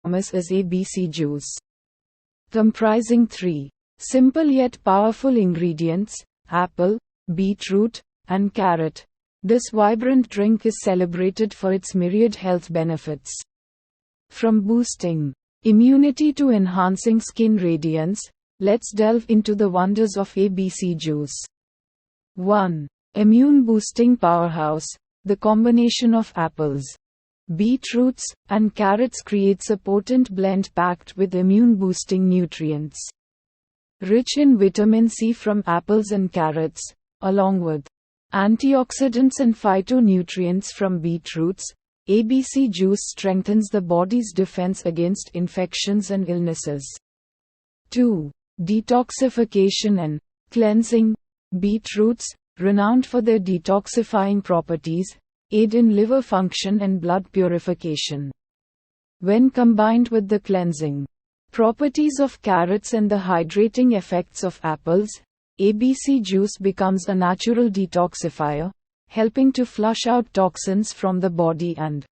promise is ABC juice. Comprising 3 simple yet powerful ingredients: apple, beetroot, and carrot. This vibrant drink is celebrated for its myriad health benefits. From boosting immunity to enhancing skin radiance, let's delve into the wonders of ABC juice. 1. Immune boosting powerhouse. The combination of apples, beetroots, and carrots creates a potent blend packed with immune boosting nutrients. Rich in vitamin C from apples and carrots, along with antioxidants and phytonutrients from beetroots, ABC juice strengthens the body's defense against infections and illnesses. 2. Detoxification and cleansing. Beetroots, renowned for their detoxifying properties, aid in liver function and blood purification. When combined with the cleansing properties of carrots and the hydrating effects of apples, ABC juice becomes a natural detoxifier, helping to flush out toxins from the body and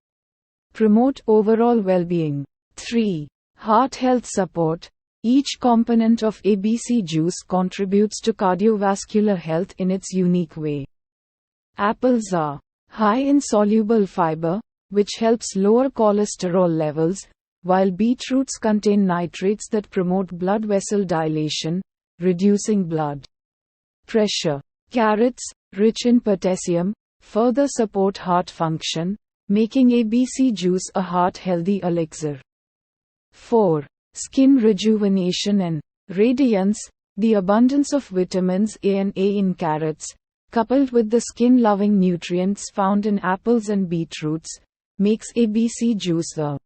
promote overall well-being. 3. Heart health support. Each component of ABC juice contributes to cardiovascular health in its unique way. Apples are high in soluble fiber, which helps lower cholesterol levels, while beetroots contain nitrates that promote blood vessel dilation, reducing blood pressure. Carrots, rich in potassium, further support heart function, making ABC juice a heart-healthy elixir. 4. Skin rejuvenation and radiance. The abundance of vitamins A and A in carrots, coupled with the skin-loving nutrients found in apples and beetroots, makes ABC juice a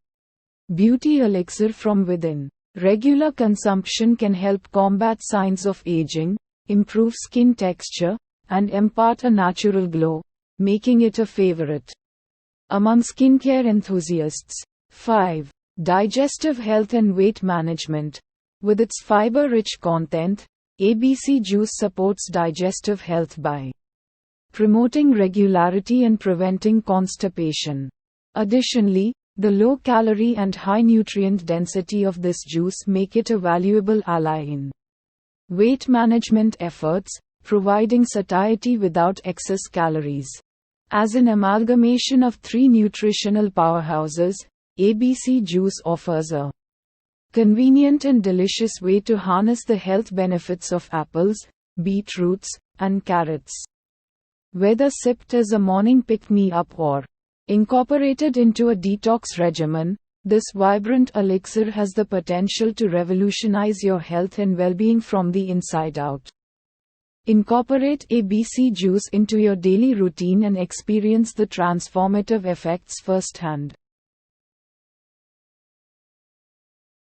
beauty elixir from within. Regular consumption can help combat signs of aging, improve skin texture, and impart a natural glow, making it a favorite among skincare enthusiasts. 5. Digestive health and weight management. With its fiber-rich content, ABC juice supports digestive health by promoting regularity and preventing constipation. Additionally, the low calorie and high nutrient density of this juice make it a valuable ally in weight management efforts, providing satiety without excess calories. As an amalgamation of 3 nutritional powerhouses, ABC juice offers a convenient and delicious way to harness the health benefits of apples, beetroots, and carrots. Whether sipped as a morning pick-me-up or incorporated into a detox regimen, this vibrant elixir has the potential to revolutionize your health and well-being from the inside out. Incorporate ABC juice into your daily routine and experience the transformative effects firsthand.